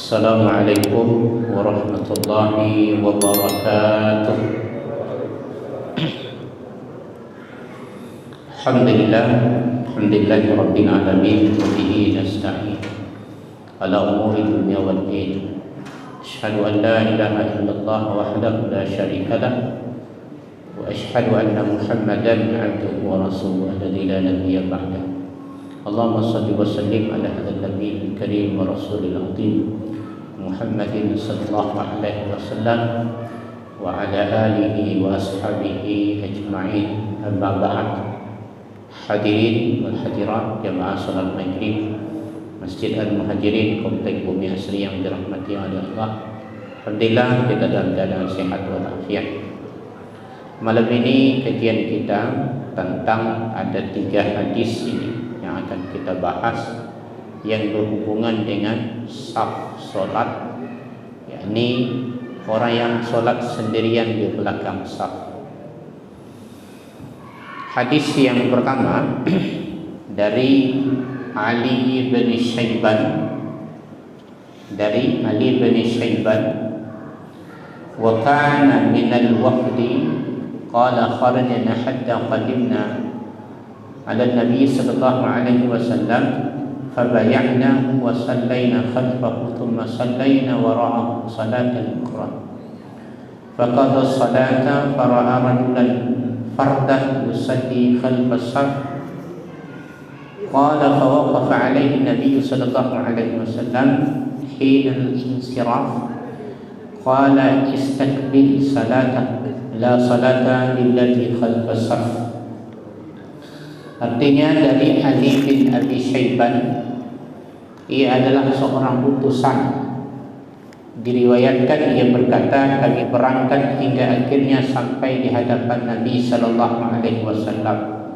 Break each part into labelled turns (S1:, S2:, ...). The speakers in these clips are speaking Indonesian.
S1: Assalamualaikum warahmatullahi wabarakatuh. Alhamdulillahi rabbil alamin wa bihi nasta'in ala umuri dunya wad din. Asyhadu an la ilaha illallah wahdahu la syarika lah wa asyhadu anna Muhammadan 'abduhu wa rasuluhu alladzi la nabiyya ba'dahu. Allahumma shalli wa sallim ala hadzal nabiyil karim wa rasulil azim Muhammadin sallallahu alaihi wasallam wa ala alihi wa ashabihi ajma'in. Amma ba'd. Hadirin wal hadirat jamaah salat maghrib Masjid Al-Muhajirin Komplek Bumi Asri yang dirahmati oleh Allah. Alhamdulillah kita dalam keadaan sehat walafiat. Malam ini kajian kita tentang ada 3 hadis ini yang akan kita bahas yang berhubungan dengan saf solat, yakni orang yang solat sendirian di belakang saf. Hadis yang pertama dari Ali bin Syaiban, wa kana min al-wafdi qala kharajna hatta qadimna ala an-nabi sallallahu alaihi wasallam fabay'nahu wa sallayna khalfahu thumma sallayna wara'ahu salatan ukhra faqada as-salata fara'a rajulan fardan yusalli khalfa as-saf qala fawaqafa alayhi an-nabiy sallallahu alaihi wasallam hina al-insiraf qala istakbil salata la salata lillati khalfa as-saf. Artinya dari Ali bin Abi Syaiban, ia adalah seorang utusan. Diriwayatkan ia berkata, kami berangkat hingga akhirnya sampai di hadapan Nabi sallallahu alaihi wasallam.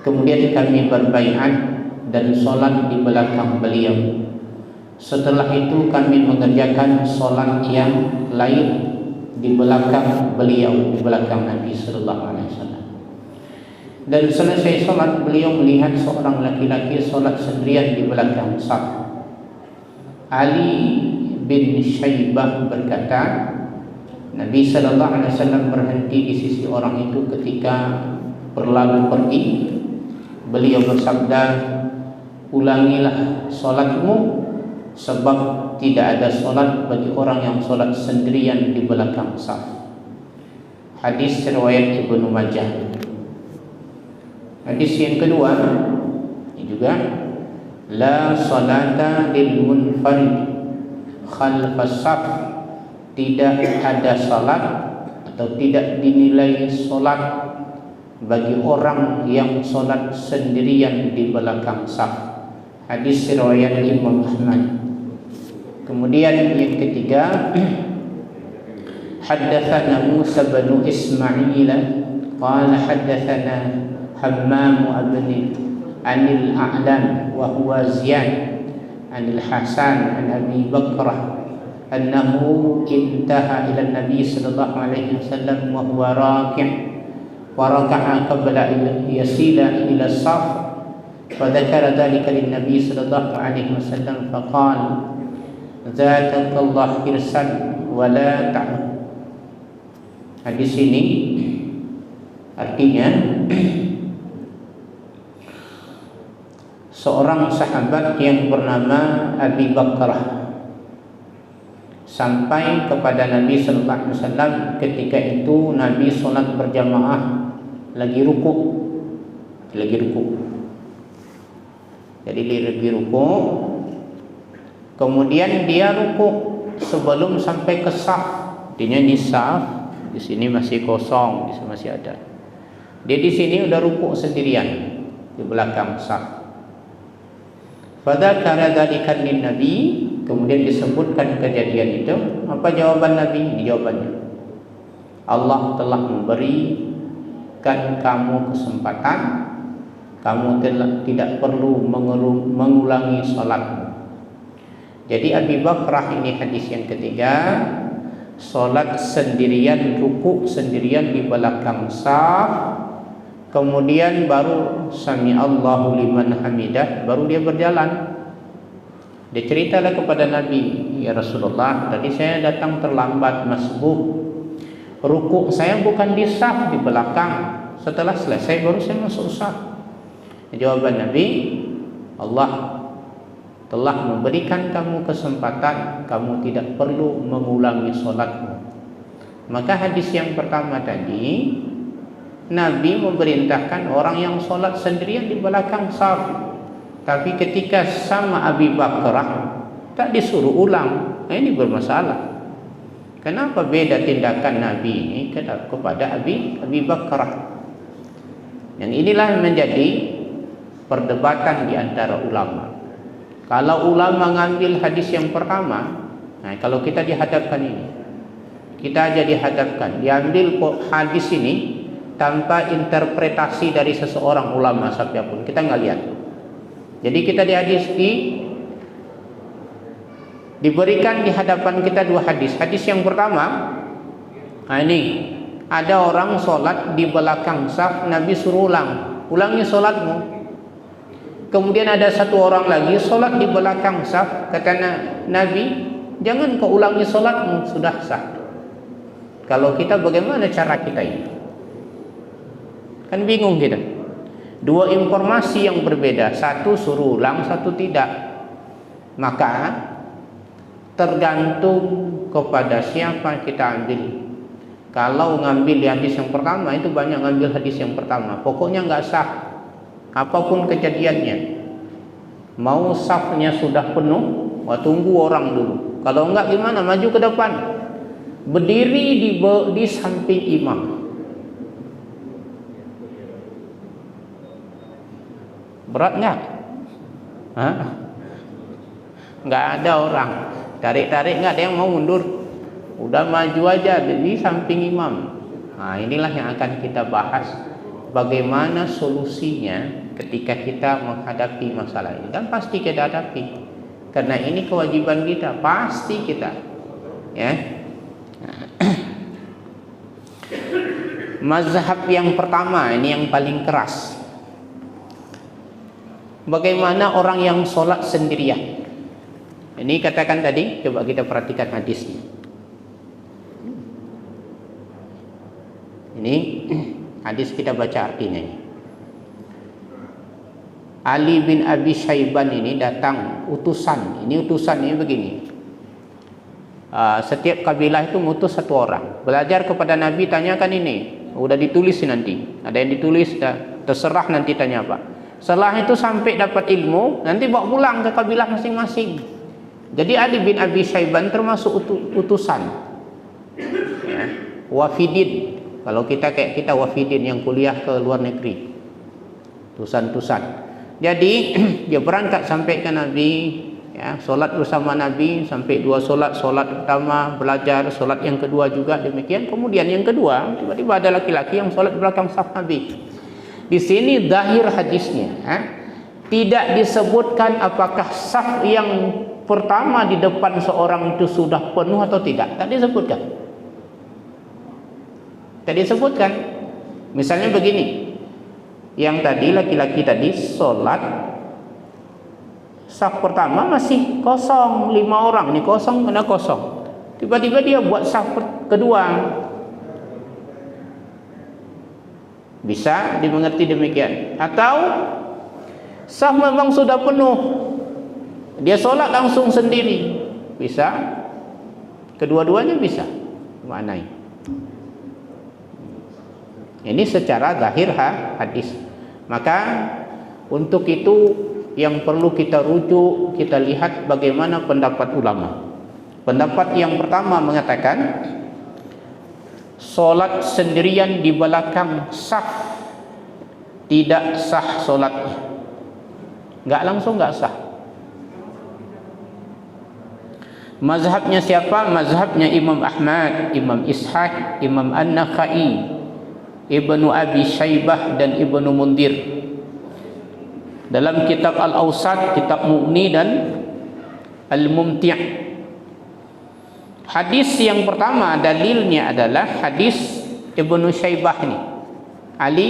S1: Kemudian kami berbaiat dan solat di belakang beliau. Setelah itu kami mengerjakan solat yang lain di belakang beliau, di belakang Nabi sallallahu alaihi wasallam. Dan selesai solat, beliau melihat seorang laki-laki solat sendirian di belakang saf. Ali bin Syaibah berkata, Nabi sallallahu alaihi wasallam berhenti di sisi orang itu ketika berlalu pergi. Beliau bersabda, ulangilah solatmu, sebab tidak ada solat bagi orang yang solat sendirian di belakang saf. Hadis riwayat Ibnu Majah. Hadis yang kedua ini juga, la salata lil munfarid khalfas saf, tidak ada salat atau tidak dinilai salat bagi orang yang salat sendirian di belakang saf. Hadis riwayat Imam Ahmad. Kemudian yang ketiga, haddatsana Musa bin Ismail qala haddatsana Hammam bin Anil A'lan wa huwa Ziyad Anil Hasan an Abi Bakrah annahu intaha ila Nabi sallallahu alaihi wasallam wa huwa raki' wa raka'a qabla yasila ila as-saf fa dzakara dhalika lin Nabi sallallahu alaihi wasallam fa qala zata Allah irsan wa la ta'ud. Hadis ini artinya seorang sahabat yang bernama Abi Bakrah sampai kepada Nabi sallallahu alaihi wasallam. Ketika itu Nabi salat berjamaah lagi ruku. Jadi dia lagi ruku. Kemudian dia ruku sebelum sampai ke saf. Artinya di saf, di sini masih kosong, di sini masih ada. Dia di sini udah ruku sendirian di belakang saf. Fadzakara dzalika lin Nabi, kemudian disebutkan kejadian itu. Apa jawaban Nabi? Jawabannya, Allah telah memberikan kamu kesempatan, kamu tidak perlu mengulangi salatmu. Jadi Abi Bakrah ini hadis yang ketiga, salat sendirian, ruku sendirian di belakang saf. Kemudian baru sami Allahu liman hamidah, baru dia berjalan. Dia ceritalah kepada Nabi, ya Rasulullah, tadi saya datang terlambat, masbuk. Rukuk saya bukan di saf, di belakang. Setelah selesai baru saya masuk saf. Jawaban Nabi, Allah telah memberikan kamu kesempatan, kamu tidak perlu mengulangi solatmu. Maka hadis yang pertama tadi, Nabi memerintahkan orang yang solat sendirian di belakang saf. Tapi ketika sama Abi Bakrah tak disuruh ulang. Ini bermasalah. Kenapa beda tindakan Nabi ini kepada Abi Bakrah? Dan inilah menjadi perdebatan di antara ulama. Kalau ulama ngambil hadis yang pertama, nah kalau kita dihadapkan ini, kita aja dihadapkan, diambil hadis ini tanpa interpretasi dari seseorang ulama siapapun, kita nggak lihat. Jadi kita diberikan di hadapan kita dua hadis. Hadis yang pertama, nah ini ada orang sholat di belakang saf, Nabi suruh ulangi sholatmu. Kemudian ada satu orang lagi sholat di belakang saf, kata Nabi, jangan kau ulangi sholatmu, sudah sah. Kalau kita bagaimana cara kita ini? Kan bingung kita. Dua informasi yang berbeda, satu suruh ulang, satu tidak. Maka tergantung kepada siapa kita ambil. Kalau ngambil hadis yang pertama, itu banyak ngambil hadis yang pertama, pokoknya nggak sah apapun kejadiannya. Mau safnya sudah penuh, tunggu orang dulu. Kalau enggak gimana, maju ke depan, berdiri di samping imam. Berat nggak? Nggak ada orang tarik-tarik, nggak ada yang mau mundur, udah maju aja di samping imam. Nah, inilah yang akan kita bahas, bagaimana solusinya ketika kita menghadapi masalah ini. Dan pasti kita hadapi, karena ini kewajiban kita, pasti kita, ya. Mazhab yang pertama ini yang paling keras. Bagaimana orang yang sholat sendirian? Ini katakan tadi, coba kita perhatikan hadisnya. Ini hadis, kita baca artinya. Ali bin Abi Syaiban ini datang utusan. Ini utusan ini begini. Setiap kabilah itu ngutus satu orang. Belajar kepada Nabi, tanyakan ini. Udah ditulis nanti. Ada yang ditulis, terserah nanti tanya apa. Setelah itu sampai dapat ilmu, nanti bawa pulang ke kabilah masing-masing. Jadi Ali bin Abi Syaiban termasuk utusan, ya. Wafidin. Kalau kita kayak kita wafidin yang kuliah ke luar negeri, utusan-utusan. Jadi dia berangkat sampai ke Nabi, ya, solat bersama Nabi sampai 2 solat. Solat pertama belajar, solat yang kedua juga demikian. Kemudian yang kedua tiba-tiba ada laki-laki yang solat di belakang saf Nabi. Di sini zahir hadisnya, tidak disebutkan apakah saf yang pertama di depan seorang itu sudah penuh atau tidak. Tak disebutkan. Tak disebutkan. Misalnya begini, yang tadi laki-laki tadi sholat saf pertama masih kosong, 5 orang, ini kosong, kena kosong. Tiba-tiba dia buat saf kedua. Bisa dimengerti demikian. Atau saf memang sudah penuh, dia sholat langsung sendiri. Bisa. Kedua-duanya bisa maknai. Ini secara zahir hadis. Maka untuk itu yang perlu kita rujuk, kita lihat bagaimana pendapat ulama. Pendapat yang pertama mengatakan solat sendirian di belakang saf tidak sah solatnya. Nggak sah. Mazhabnya siapa? Mazhabnya Imam Ahmad, Imam Ishaq, Imam An-Nakhai, Ibnu Abi Syaibah dan Ibnu Mundir. Dalam kitab Al-Awsat, kitab Mughni dan Al-Mumti'. Hadis yang pertama dalilnya adalah hadis Ibnu Syaibah ini. Ali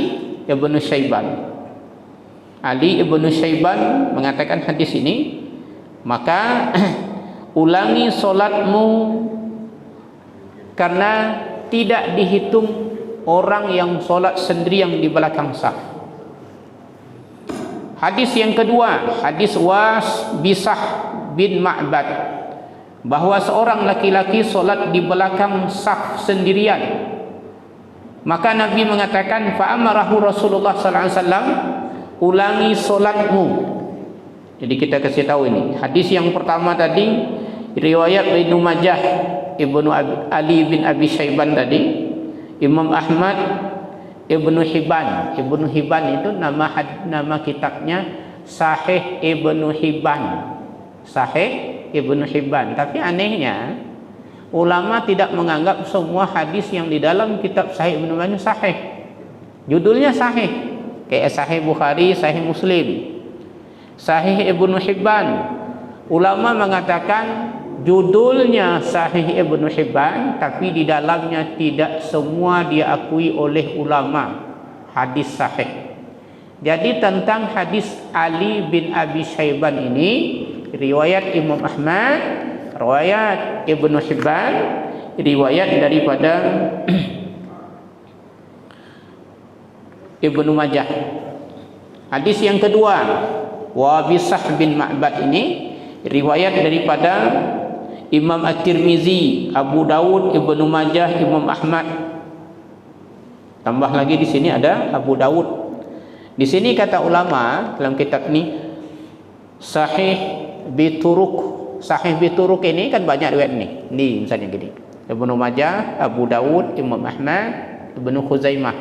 S1: Ibnu Syaiban. Ali Ibnu Syaiban mengatakan hadis ini, Maka ulangi solatmu, karena tidak dihitung orang yang solat sendirian di belakang saf. Hadis yang kedua, hadis Was Bisah bin Ma'bad, bahawa seorang laki-laki solat di belakang saf sendirian. Maka Nabi mengatakan, fa'amarahu Rasulullah sallallahu alaihi wasallam, ulangi solatmu. Jadi kita kasih tahu ini. Hadis yang pertama tadi riwayat Ibnu Majah, Ibnu Ali bin Abi Syaiban tadi, Imam Ahmad, Ibnu Hibban. Ibnu Hibban itu nama kitabnya Sahih Ibnu Hibban. Sahih Ibnu Hibban. Tapi anehnya ulama tidak menganggap semua hadis yang di dalam kitab Sahih Ibnu Hibban sahih. Judulnya sahih. Kayak Sahih Bukhari, Sahih Muslim. Sahih Ibnu Hibban, ulama mengatakan judulnya Sahih Ibnu Hibban, tapi di dalamnya tidak semua diakui oleh ulama hadis sahih. Jadi tentang hadis Ali bin Abi Syaiban ini, riwayat Imam Ahmad, riwayat Ibnu Hibban, riwayat daripada Ibnu Majah. Hadis yang kedua, Wabisah bin Ma'bad ini riwayat daripada Imam At-Tirmizi, Abu Dawud, Ibnu Majah, Imam Ahmad. Tambah lagi di sini ada Abu Dawud. Di sini kata ulama dalam kitab ini Sahih Bituruk. Sahih Bituruk ini kan banyak riwayat ni. Ni misalnya gini. Ibnu Majah, Abu Dawud, Imam Ahmad, Ibnu Khuzaimah.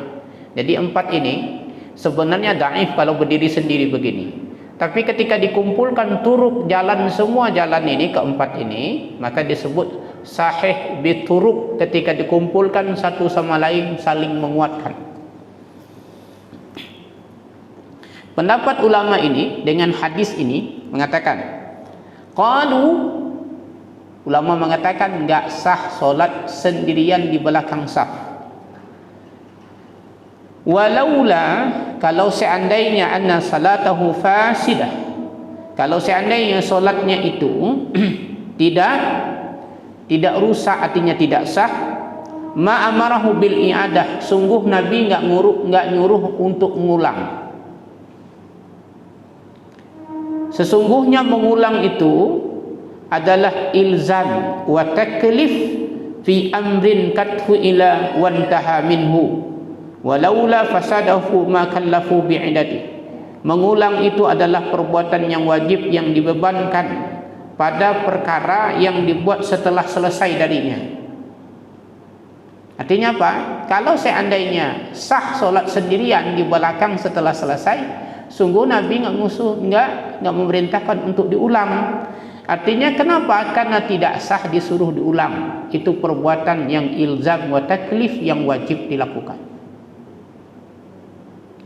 S1: Jadi empat ini sebenarnya dhaif kalau berdiri sendiri begini. Tapi ketika dikumpulkan turuk jalan, semua jalan ini, keempat ini, maka disebut sahih bituruk. Ketika dikumpulkan satu sama lain saling menguatkan. Pendapat ulama ini dengan hadis ini mengatakan, qalu, ulama mengatakan enggak sah solat sendirian di belakang saf. Walaula, kalau seandainya anna salatahu fasidah, kalau seandainya solatnya itu tidak rusak, artinya tidak sah, ma amarahu bil i'adah, sungguh Nabi enggak nyuruh untuk mengulang. Sesungguhnya mengulang itu adalah ilzam wa taklif fi amrin kathu ila wantaha minhu. Walaula fasadahu ma kallafu bi'idati. Mengulang itu adalah perbuatan yang wajib yang dibebankan pada perkara yang dibuat setelah selesai darinya. Artinya apa? Kalau seandainya sah solat sendirian di belakang setelah selesai, sungguh Nabi enggak memerintahkan untuk diulang. Artinya kenapa? Karena tidak sah disuruh diulang. Itu perbuatan yang ilzam wa taklif yang wajib dilakukan.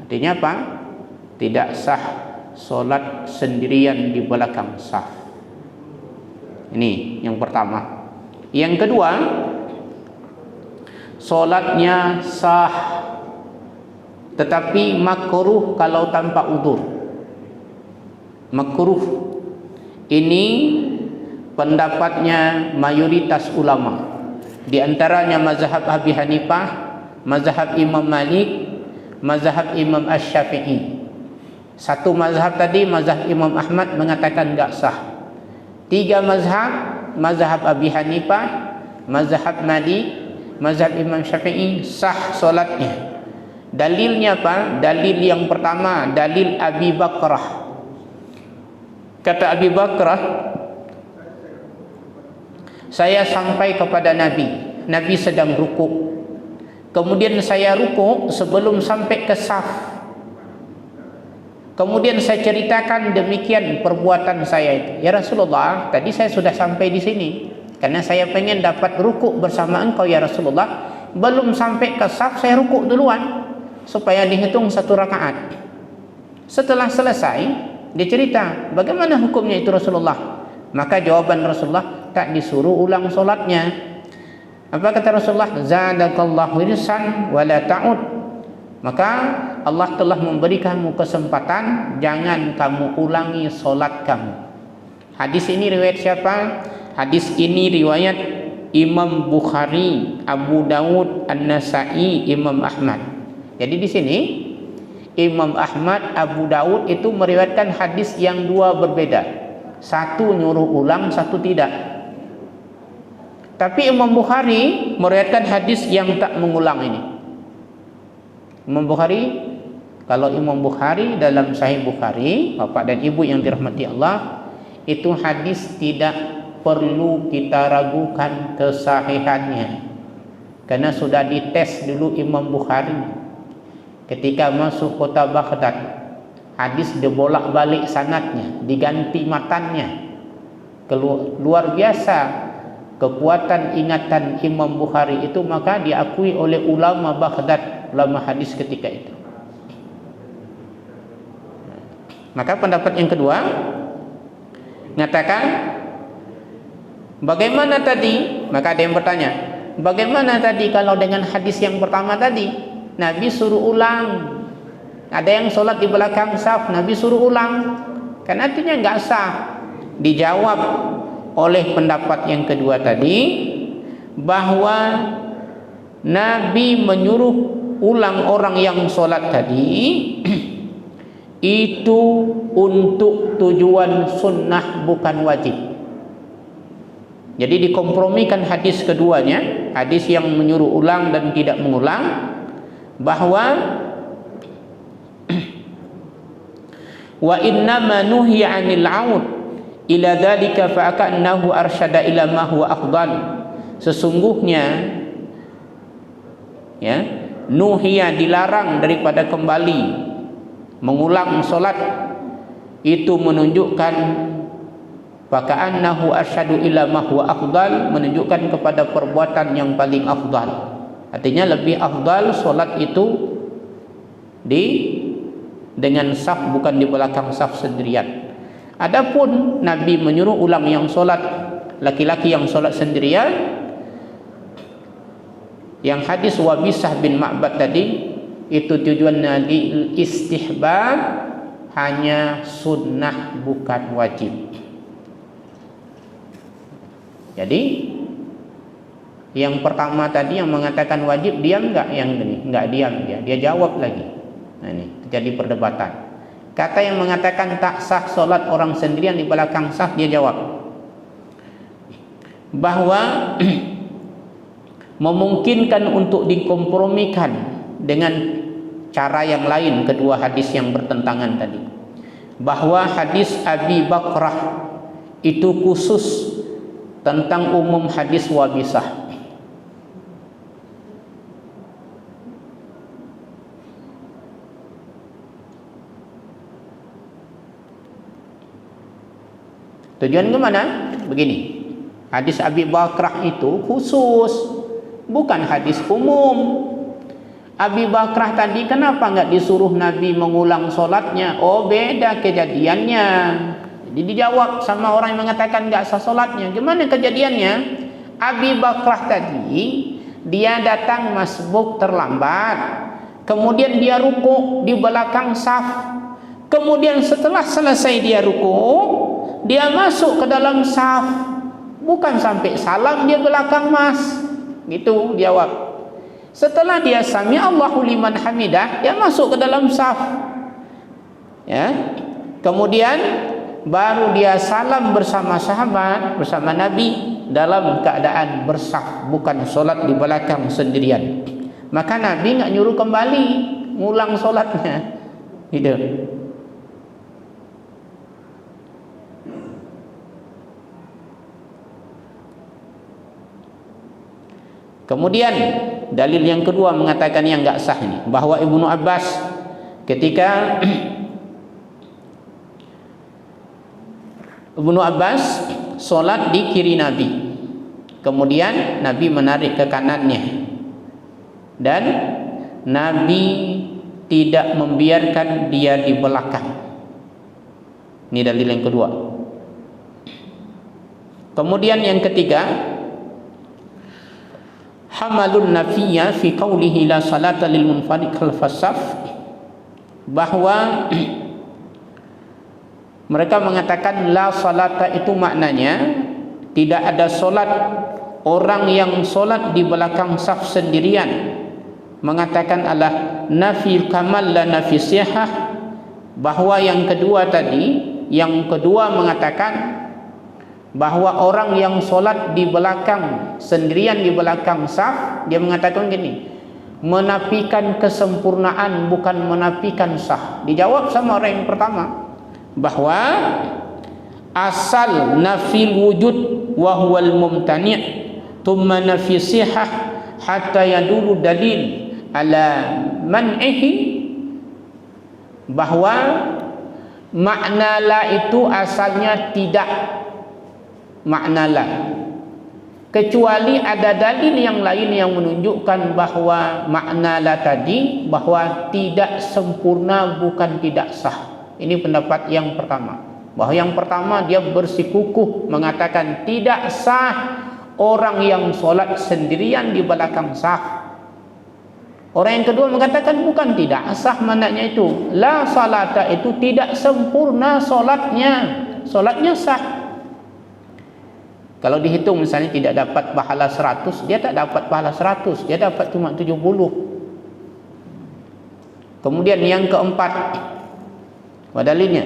S1: Artinya apa? Tidak sah solat sendirian di belakang saf. Ini yang pertama. Yang kedua, solatnya sah, tetapi makruh kalau tanpa udzur. Makruh ini pendapatnya mayoritas ulama. Di antaranya mazhab Abi Hanifah, mazhab Imam Malik, mazhab Imam Asy-Syafi'i. Satu mazhab tadi, mazhab Imam Ahmad mengatakan enggak sah. Tiga mazhab, mazhab Abi Hanifah, mazhab Malik, mazhab Imam Syafi'i, sah solatnya. Dalilnya apa? Dalil yang pertama, dalil Abi Bakrah. Kata Abi Bakrah, saya sampai kepada Nabi. Nabi sedang rukuk. Kemudian saya rukuk sebelum sampai ke saf. Kemudian saya ceritakan demikian perbuatan saya itu. Ya Rasulullah, tadi saya sudah sampai di sini karena saya pengen dapat rukuk bersama engkau ya Rasulullah. Belum sampai ke saf saya rukuk duluan supaya dihitung satu rakaat. Setelah selesai, dia cerita bagaimana hukumnya itu Rasulullah. Maka jawaban Rasulullah, tak disuruh ulang solatnya. Apa kata Rasulullah? Zadakallahu irsan wa la ta'ud. Maka Allah telah memberi kamu kesempatan, jangan kamu ulangi solat kamu. Hadis ini riwayat siapa? Hadis ini riwayat Imam Bukhari, Abu Dawud, An-Nasa'i, Imam Ahmad. Jadi di sini Imam Ahmad, Abu Dawud itu meriwayatkan hadis yang dua berbeda. Satu nyuruh ulang, satu tidak. Tapi Imam Bukhari meriwayatkan hadis yang tak mengulang ini. Imam Bukhari, kalau Imam Bukhari dalam Sahih Bukhari, Bapak dan Ibu yang dirahmati Allah, itu hadis tidak perlu kita ragukan kesahihannya, karena sudah dites dulu Imam Bukhari. Ketika masuk kota Baghdad, hadis dibolak-balik sanadnya, diganti matannya. Luar biasa kekuatan ingatan Imam Bukhari itu, maka diakui oleh ulama Baghdad, ulama hadis ketika itu. Maka pendapat yang kedua mengatakan, bagaimana tadi? Maka ada yang bertanya, bagaimana tadi kalau dengan hadis yang pertama tadi? Nabi suruh ulang. Ada yang sholat di belakang saf, Nabi suruh ulang. Kan artinya enggak sah. Dijawab oleh pendapat yang kedua tadi, bahwa Nabi menyuruh ulang orang yang sholat tadi itu untuk tujuan sunnah, bukan wajib. Jadi dikompromikan hadis keduanya, hadis yang menyuruh ulang dan tidak mengulang, bahwa wa innama nuhiya 'anil 'aud ila dzalika fa ka'annahu arsyada ila ma huwa afdal. Sesungguhnya ya, nuhiya dilarang daripada kembali mengulang salat, itu menunjukkan fa ka'annahu arsyadu ila ma huwa afdal, menunjukkan kepada perbuatan yang paling afdal. Artinya lebih afdal solat itu dengan saf, bukan di belakang saf sendirian. Adapun Nabi menyuruh ulang yang solat laki-laki yang solat sendirian, yang hadis Wabisah bin Ma'bad tadi, itu tujuannya di istihbab, hanya sunnah bukan wajib. Jadi yang pertama tadi yang mengatakan wajib, diam enggak? Yang ini enggak diam, dia jawab lagi. Nah, ini terjadi perdebatan. Kata yang mengatakan tak sah solat orang sendirian di belakang saf, dia jawab bahwa memungkinkan untuk dikompromikan dengan cara yang lain kedua hadis yang bertentangan tadi. Bahwa hadis Abi Bakrah itu khusus tentang umum hadis Wabisah. Tujuan ke mana? Begini, hadis Abi Bakrah itu khusus, bukan hadis umum. Abi Bakrah tadi kenapa enggak disuruh Nabi mengulang solatnya? Oh, beda kejadiannya. Jadi dijawab sama orang yang mengatakan enggak sah solatnya. Gimana kejadiannya? Abi Bakrah tadi, dia datang masbuk terlambat, kemudian dia ruku di belakang saf. Kemudian setelah selesai dia ruku, dia masuk ke dalam saf, bukan sampai salam dia belakang mas. Gitu jawab. Setelah dia sami Allahu liman hamidah, dia masuk ke dalam saf. Ya. Kemudian baru dia salam bersama sahabat, bersama Nabi dalam keadaan bersaf, bukan solat di belakang sendirian. Maka Nabi enggak nyuruh kembali ngulang solatnya. Gitu. Kemudian dalil yang kedua mengatakan yang enggak sah ini, bahwa Ibnu Abbas ketika Ibnu Abbas solat di kiri Nabi, kemudian Nabi menarik ke kanannya, dan Nabi tidak membiarkan dia di belakang. Ini dalil yang kedua. Kemudian yang ketiga, hamalun nafiyya fi qawlihi la salata lil munfarid khalfas saf, bahwa Mereka mengatakan la salata itu maknanya tidak ada solat. Orang yang solat di belakang saf sendirian mengatakan Allah nafi kamal la nafi sihah. Bahwa yang kedua tadi, yang kedua mengatakan bahwa orang yang solat di belakang sendirian di belakang saf, dia mengatakan gini, menafikan kesempurnaan bukan menafikan sah. Dijawab sama orang yang pertama bahwa asal nafil wujud wa huwal mumtani' thumma nafi sihah hatta yadulu dalil ala man'ihi, bahwa makna la itu asalnya tidak makna la, kecuali ada dalil yang lain yang menunjukkan bahwa makna la tadi bahwa tidak sempurna bukan tidak sah. Ini pendapat yang pertama. Bahwa yang pertama dia bersikukuh mengatakan tidak sah orang yang solat sendirian di belakang saf. Orang yang kedua mengatakan bukan tidak sah, maknanya itu la salata itu tidak sempurna solatnya. Solatnya sah. Kalau dihitung misalnya tidak dapat pahala 100, dia tak dapat pahala 100, dia dapat cuma 70. Kemudian yang keempat, dalilnya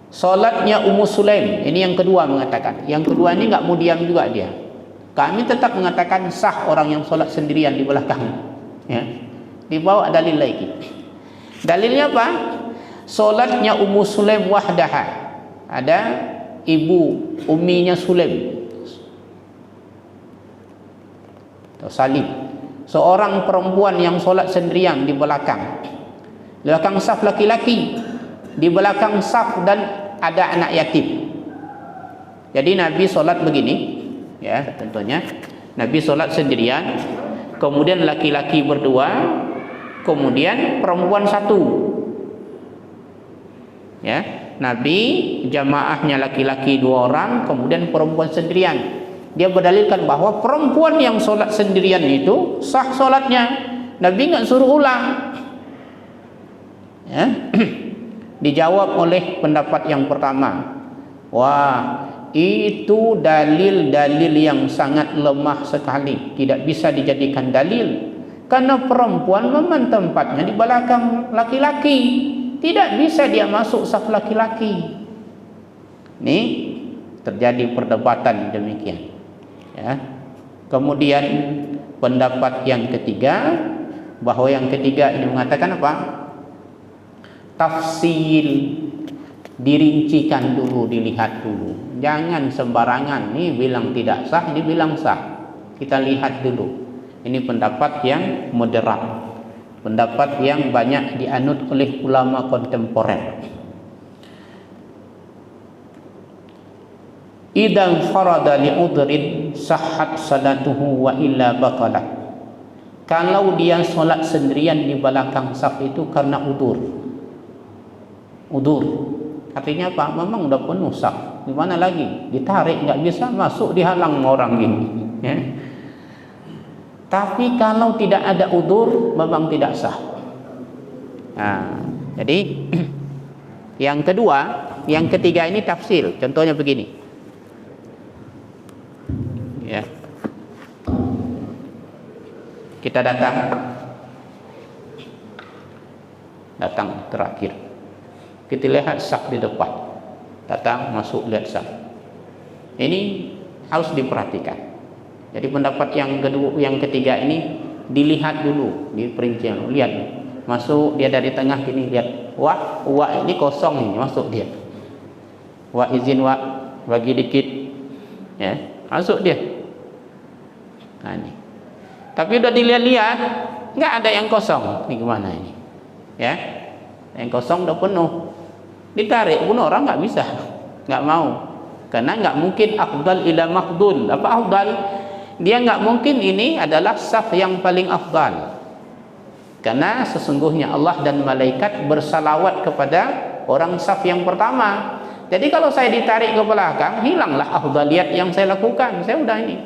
S1: solatnya Ummu Sulaim. Ini yang kedua mengatakan. Yang kedua ini enggak mau diam juga dia. Kami tetap mengatakan sah orang yang solat sendirian di belakang. Ya. Dibawa dalil lagi. Dalilnya apa? Solatnya Ummu Sulaim wahdaha. Ada ibu umminya Sulaim atau Salim, seorang perempuan yang solat sendirian di belakang saf laki-laki, di belakang saf dan ada anak yatim. Jadi Nabi solat begini, ya tentunya Nabi solat sendirian, kemudian laki-laki berdua, kemudian perempuan satu. Ya, Nabi jamaahnya laki-laki 2 orang, kemudian perempuan sendirian. Dia berdalilkan bahwa perempuan yang solat sendirian itu sah solatnya. Nabi enggak suruh ulang. Ya. Dijawab oleh pendapat yang pertama, wah itu dalil-dalil yang sangat lemah sekali, tidak bisa dijadikan dalil, karena perempuan memang tempatnya di belakang laki-laki, tidak bisa dia masuk saf laki-laki. Ini terjadi perdebatan demikian, ya. Kemudian pendapat yang ketiga, bahwa yang ketiga ini mengatakan apa? Tafsil, dirincikan dulu, dilihat dulu. Jangan sembarangan nih bilang tidak sah, ini bilang sah. Kita lihat dulu. Ini pendapat yang moderat, pendapat yang banyak dianut oleh ulama kontemporer. Idan farada li'udrin sahhat salatuhu wa illa batalat. Kalau dia solat sendirian di belakang saf itu karena udur. Artinya apa? Memang udah penuh saf. Di mana lagi? Ditarik, nggak bisa masuk, dihalang orang ini. Ya. Tapi kalau tidak ada udur, memang tidak sah. Nah, jadi yang kedua, yang ketiga ini tafsil. Contohnya begini. Ya. Kita datang terakhir. Kita lihat saf di depan, datang masuk lihat saf. Ini harus diperhatikan. Jadi pendapat yang kedua, yang ketiga ini dilihat dulu, diperincian. Lihat, masuk dia dari tengah gini, lihat. Wah ini kosong ini, masuk dia. Wah izin bagi dikit, ya masuk dia. Nah ini. Tapi udah dilihat-lihat, nggak ada yang kosong. Ini gimana ini? Ya, yang kosong udah penuh. Ditarik pun orang nggak bisa, nggak mau, karena nggak mungkin afdal ila mafdul. Apa afdal? Dia nggak mungkin ini adalah saf yang paling afdal, karena sesungguhnya Allah dan malaikat bersalawat kepada orang saf yang pertama. Jadi kalau saya ditarik ke belakang, hilanglah afdaliyat yang saya lakukan. Saya udah ini.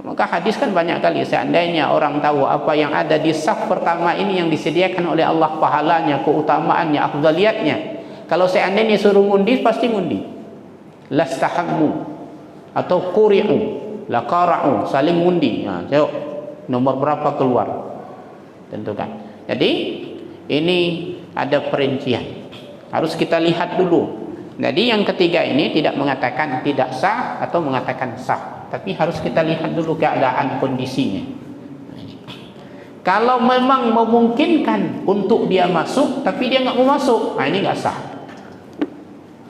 S1: Maka hadis kan banyak kali, seandainya orang tahu apa yang ada di saf pertama ini yang disediakan oleh Allah, pahalanya, keutamaannya, afdaliyatnya, Kalau seandainya suruh ngundi, pasti ngundi. Lastahammu atau quri'u, la qara'u, saling ngundi. Nah, tengok nomor berapa keluar. Tentukan. Jadi ini ada perincian. Harus kita lihat dulu. Jadi yang ketiga ini tidak mengatakan tidak sah atau mengatakan sah, tapi harus kita lihat dulu keadaan kondisinya. Kalau memang memungkinkan untuk dia masuk, tapi dia nggak mau masuk, nah ini nggak sah.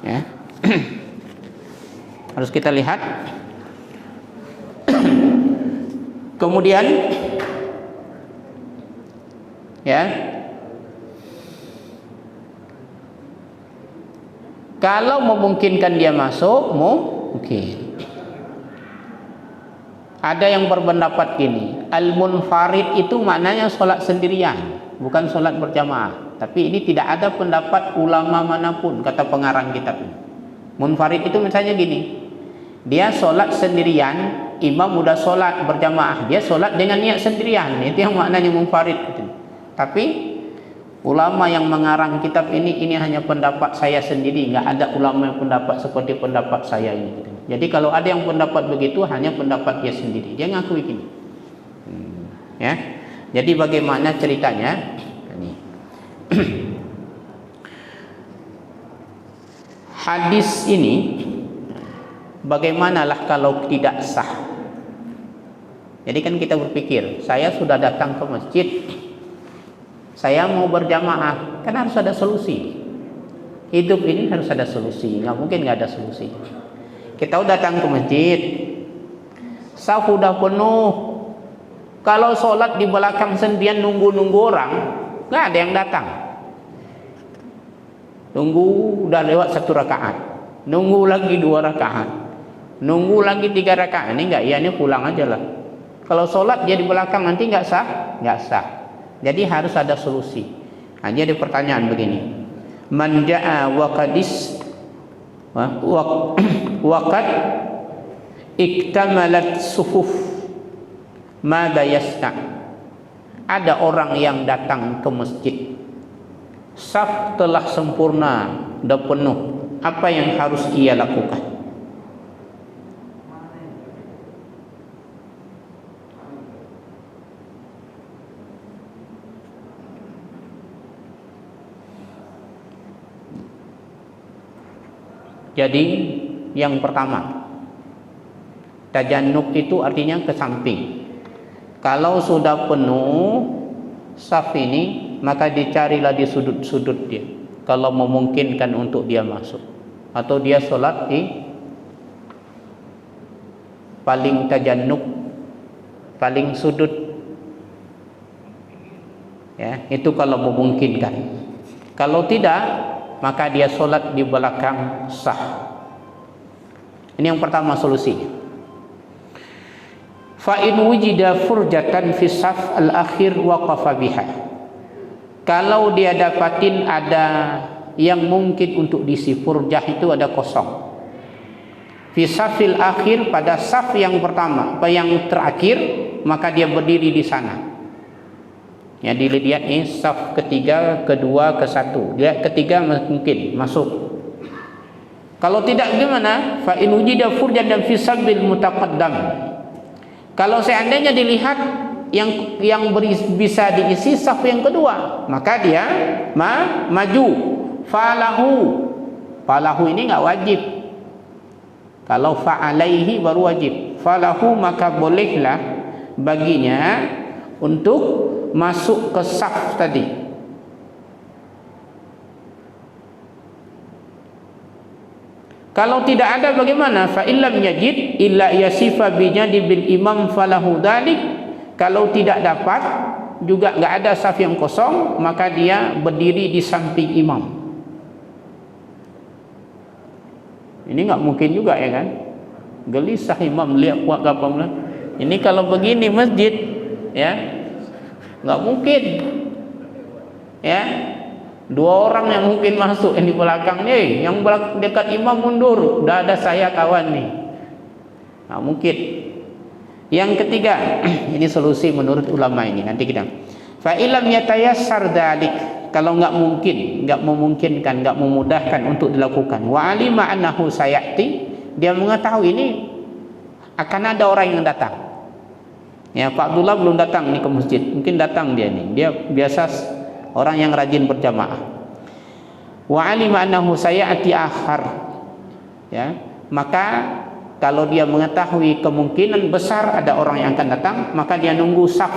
S1: Ya. Harus kita lihat. Kemudian, ya, kalau memungkinkan dia masuk, mungkin. Ada yang berpendapat gini, al-munfarid itu maknanya sholat sendirian, bukan sholat berjamaah. Tapi ini tidak ada pendapat ulama manapun, kata pengarang kitab ini. Munfarid itu misalnya gini, dia sholat sendirian, imam udah sholat berjamaah, dia sholat dengan niat sendirian, itu yang maknanya munfarid. Tapi ulama yang mengarang kitab ini hanya pendapat saya sendiri, nggak ada ulama yang pendapat seperti pendapat saya ini. Jadi kalau ada yang pendapat begitu, hanya pendapat dia sendiri. Dia ngakui gini. Ya. Jadi bagaimana ceritanya? Ini. Hadis ini bagaimanalah kalau tidak sah? Jadi kan kita berpikir, saya sudah datang ke masjid, saya mau berjamaah, kan harus ada solusi. Hidup ini harus ada solusi, nggak mungkin nggak ada solusi. Kita datang ke masjid, saf udah penuh. Kalau sholat di belakang sendirian nunggu-nunggu orang, nggak ada yang datang. Nunggu udah lewat 1 rakaat, nunggu lagi 2 rakaat, nunggu lagi 3 rakaat. Ini nggak, ya ini pulang aja lah. Kalau sholat dia di belakang nanti nggak sah, nggak sah. Jadi harus ada solusi. Nah, jadi pertanyaan begini, man ja'a waqad iktamalat sufuf mada yasna. Ada orang yang datang ke masjid, saf telah sempurna, sudah penuh, apa yang harus ia lakukan? Jadi yang pertama, tajannub itu artinya ke samping. Kalau sudah penuh saf ini, maka dicarilah di sudut-sudut dia, kalau memungkinkan untuk dia masuk. Atau dia sholat di paling tajannub, paling sudut. Ya, itu kalau memungkinkan. Kalau tidak, maka dia sholat di belakang sah. Ini yang pertama solusi. Fa in wujida furjatan fi saf al-akhir waqafa biha. Kalau dia dapatin ada yang mungkin untuk diisi, furjah itu ada kosong. Fi safil akhir, pada saf yang pertama, yang terakhir, maka dia berdiri di sana. Ya, dilihat nih, saf ketiga, kedua, ke satu. Lihat ketiga mungkin masuk. Kalau tidak gimana? Fa in wujida furjatan fi sabil mutaqaddam. Kalau seandainya dilihat yang bisa diisi saf yang kedua, maka dia maju. Falahu ini enggak wajib. Kalau fa'alaihi baru wajib. Falahu, maka bolehlah baginya untuk masuk ke saf tadi. Kalau tidak ada bagaimana? Fa illam yajid illa yasifa bi janibil imam falahu dzalik. Kalau tidak dapat juga enggak ada saf yang kosong, maka dia berdiri di samping imam. Ini enggak mungkin juga, ya kan? Gelisah imam lihat buat apa. Ini kalau begini masjid, ya nggak mungkin, ya 2 orang yang mungkin masuk, yang di belakang nih, yang dekat imam mundur, udah ada saya kawan nih, nggak mungkin. Yang ketiga, ini solusi menurut ulama ini, nanti kita fa ilam yatayassar dzalik. kalau nggak memungkinkan, nggak memudahkan untuk dilakukan. Wa alima annahu sayati, dia mengetahui ini akan ada orang yang datang. Ya, Pak Abdullah belum datang nih ke masjid, mungkin datang dia nih. Dia biasa orang yang rajin berjamaah. Wa alima annahu sayati akhar. Ya, maka kalau dia mengetahui kemungkinan besar ada orang yang akan datang, maka dia nunggu saf.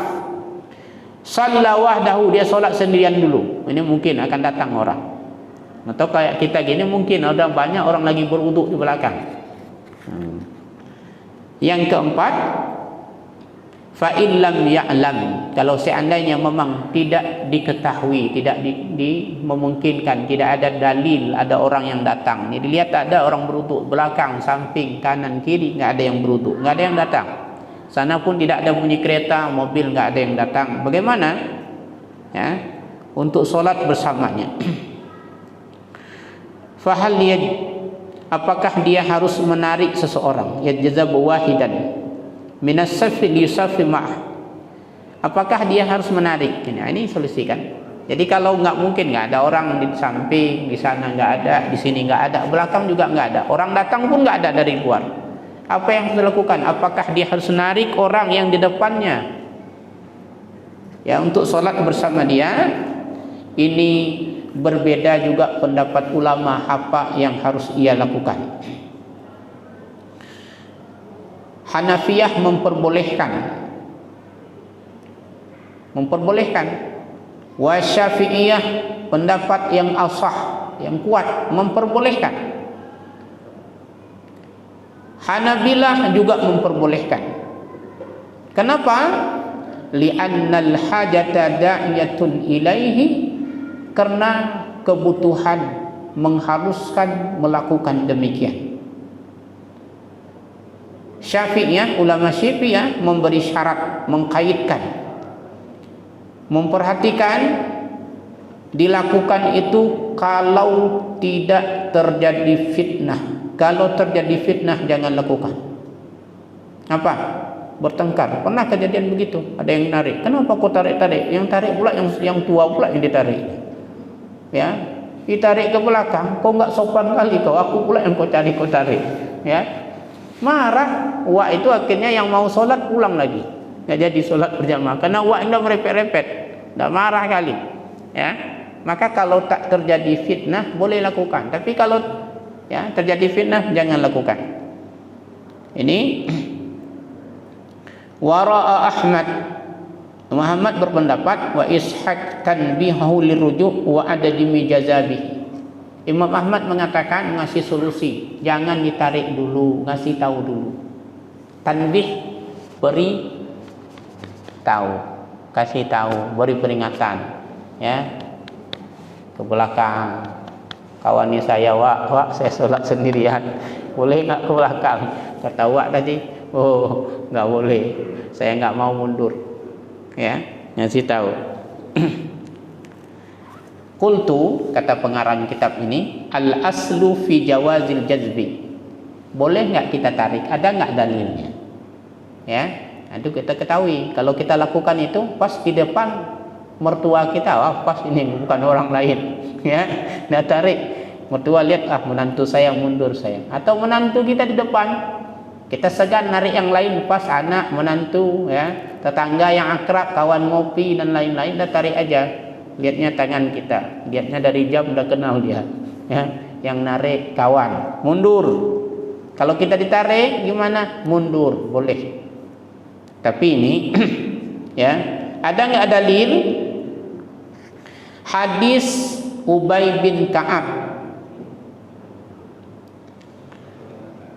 S1: Shalla wahdahu, dia solat sendirian dulu. Ini mungkin akan datang orang. Atau kayak kita gini mungkin ada banyak orang lagi berwuduk di belakang. Yang keempat, fa illam ya'lam, kalau seandainya memang tidak diketahui, tidak memungkinkan, tidak ada dalil ada orang yang datang. Ini dilihat ada orang berwuduk belakang, samping, kanan, kiri, enggak ada yang berwuduk, enggak ada yang datang. Sana pun tidak ada bunyi kereta, mobil, enggak ada yang datang. Bagaimana? Ya, untuk solat bersamanya. Fahal apakah dia harus menarik seseorang? Yajzabu wahidan minas safi liyusafi ma'ah. Apakah dia harus menarik? Ini solusi kan? Jadi kalau nggak mungkin, nggak ada orang di samping, di sana nggak ada, di sini nggak ada, belakang juga nggak ada, orang datang pun nggak ada dari luar. Apa yang harus dilakukan? Apakah dia harus menarik orang yang di depannya? Ya, untuk sholat bersama dia. Ini berbeda juga pendapat ulama apa yang harus ia lakukan. Hanafiyah memperbolehkan. Wa Syafi'iyah, pendapat yang asah, yang kuat, memperbolehkan. Hanabilah juga memperbolehkan. Kenapa? Li'annal hajata da'iyatun ilaihi, karena kebutuhan mengharuskan melakukan demikian. Syafi'iyah, ulama Syafi'iyah memberi syarat, mengkaitkan, memperhatikan dilakukan itu kalau tidak terjadi fitnah. Kalau terjadi fitnah jangan lakukan. Apa? Bertengkar. Pernah kejadian begitu, ada yang narik. Kenapa kau tarik-tarik? Yang tarik pula yang tua pula yang ditarik. Ya, ditarik ke belakang. Kau enggak sopan kali kau. Aku pula yang kau tarik. Ya. Marah. Wak itu akhirnya yang mau solat pulang lagi. Enggak jadi solat berjamaah karena wak sudah merepet-repet. Dah marah kali. Ya. Maka kalau tak terjadi fitnah boleh lakukan. Tapi kalau ya terjadi fitnah jangan lakukan. Ini wara'a Ahmad, Muhammad berpendapat wa ishaq tanbihu lirujuk wa adadi mijazabi. Imam Ahmad mengatakan, ngasih solusi, jangan ditarik dulu, ngasih tahu dulu. Tanbih, beri tahu, kasih tahu, beri peringatan, ya, ke belakang. Kawan ni saya, wak saya solat sendirian, boleh nggak ke belakang? Kata wak tadi, oh nggak boleh, saya nggak mau mundur. Ya, ngasih tahu. Qultu, kata pengarang kitab ini, al aslu fi jawazil jazbi. Boleh nggak kita tarik? Ada nggak dalilnya? Ya, itu kita ketahui. Kalau kita lakukan itu pas di depan mertua kita, wah pas ini bukan orang lain. Ya, nggak tarik. Mertua lihat, menantu saya mundur saya. Atau menantu kita di depan, kita segan narik yang lain, pas anak, menantu, ya, tetangga yang akrab, kawan ngopi dan lain-lain, dah tarik aja. Lihatnya tangan kita, lihatnya dari jam udah kenal dia, ya. Yang narik kawan, mundur. Kalau kita ditarik gimana? Mundur, boleh. Tapi ini ya, ada nggak dalil? Hadis Ubay bin Ka'ab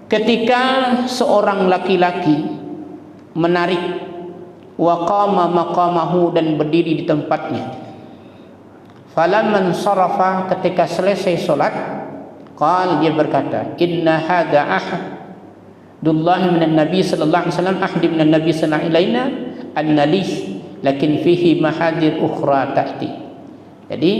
S1: ketika seorang laki-laki menarik waqama maqamahu, dan berdiri di tempatnya. Falamman sarafa, ketika selesai solat, qal, dia berkata, inna hadha ahdullah minan nabi sallallahu alaihi wasallam, ahdi minan nabi sallallahu alaihi wasallam annalih lakin fihi mahadir ukhra ta'ti. Jadi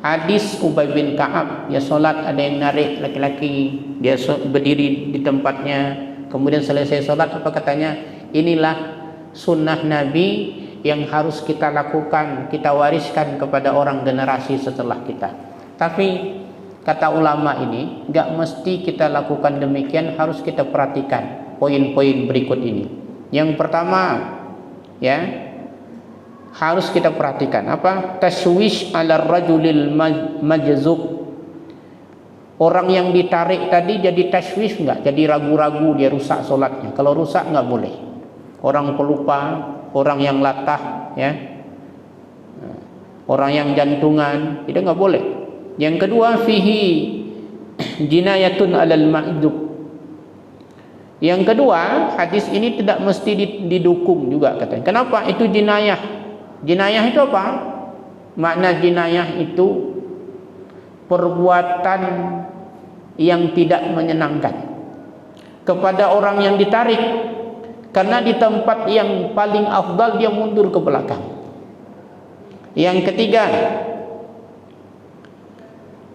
S1: hadis Ubay bin Ka'ab, dia solat ada yang narik laki-laki, dia berdiri di tempatnya, kemudian selesai solat apa katanya? Inilah sunnah Nabi yang harus kita lakukan, kita wariskan kepada orang generasi setelah kita. Tapi kata ulama ini, enggak mesti kita lakukan demikian, harus kita perhatikan poin-poin berikut ini. Yang pertama, ya, harus kita perhatikan apa? Tashwish 'ala rajulil majzub. Orang yang ditarik tadi jadi tashwish enggak? Jadi ragu-ragu, dia rusak solatnya. Kalau rusak enggak boleh. Orang pelupa, orang yang latah, ya, orang yang jantungan, itu enggak boleh. Yang kedua, fihi jinayatun 'alal ma'dub. Yang kedua, hadis ini tidak mesti didukung juga katanya. Kenapa? Itu jinayah. Jinayah itu apa? Makna jinayah itu perbuatan yang tidak menyenangkan kepada orang yang ditarik, karena di tempat yang paling afdal dia mundur ke belakang. Yang ketiga,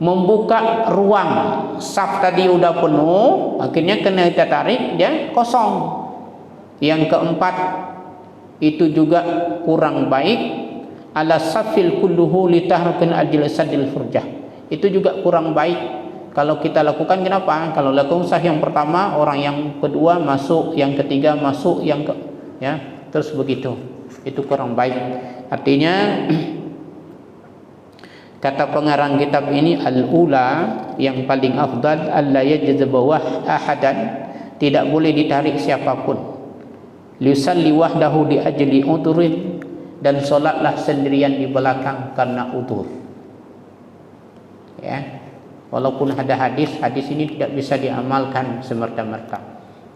S1: membuka ruang, saf tadi udah penuh, akhirnya kena kita tarik, dia kosong. Yang keempat, itu juga kurang baik, ala safil kulluhu litahrukin ajlasadil furjah. Itu juga kurang baik kalau kita lakukan. Kenapa? Kalau lakukan saf yang pertama, orang yang kedua masuk, yang ketiga masuk, ya, terus begitu. Itu kurang baik. Artinya kata pengarang kitab ini, al-ula, yang paling afdal, alla yajzaba ahadan, tidak boleh ditarik siapapun. Liusalli wahdahu di ajli udhurin, dan solatlah sendirian di belakang karena udhur. Ya, walaupun ada hadis ini tidak bisa diamalkan semerta-merta.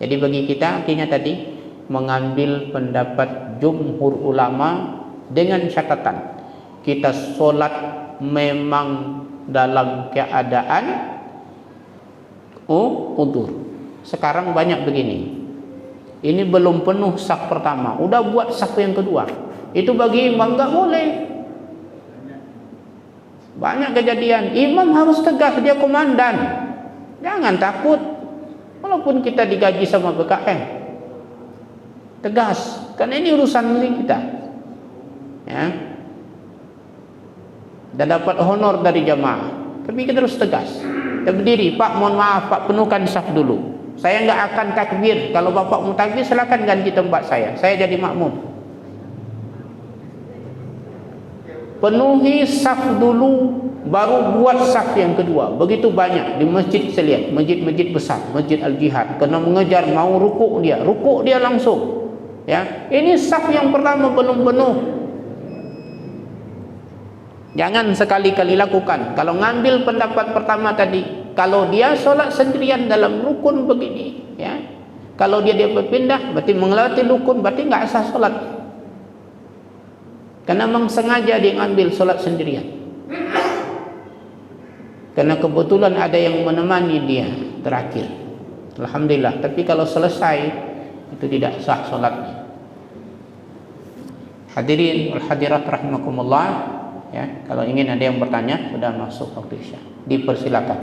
S1: Jadi bagi kita artinya tadi mengambil pendapat jumhur ulama dengan catatan kita solat memang dalam keadaan udhur. Sekarang banyak begini, ini belum penuh saf pertama, udah buat saf yang kedua. Itu bagi imam enggak boleh. Banyak kejadian, imam harus tegas, dia komandan. Jangan takut, walaupun kita digaji sama BKM, tegas, karena ini urusan milik kita, ya. Dan dapat honor dari jamaah, tapi kita harus tegas. Kita berdiri, Pak mohon maaf Pak, penuhkan saf dulu, saya enggak akan takbir. Kalau Bapak mau takbir silakan ganti tempat saya jadi makmum. Penuhi saf dulu, baru buat saf yang kedua. Begitu banyak di masjid, saya lihat masjid-masjid besar, Masjid Al-Jihad, kena mengejar, mau rukuk dia langsung, ya. Ini saf yang pertama belum penuh. Jangan sekali-kali lakukan. Kalau ngambil pendapat pertama tadi, kalau dia solat sendirian dalam rukun begini, ya, kalau dia berpindah berarti melewati rukun, berarti nggak sah solat, karena memang sengaja dia ngambil solat sendirian, karena kebetulan ada yang menemani dia terakhir. Alhamdulillah. Tapi kalau selesai itu tidak sah solatnya. Hadirin wal hadirat rahimakumullah. Ya, kalau ingin ada yang bertanya, sudah masuk waktu Isya, dipersilakan.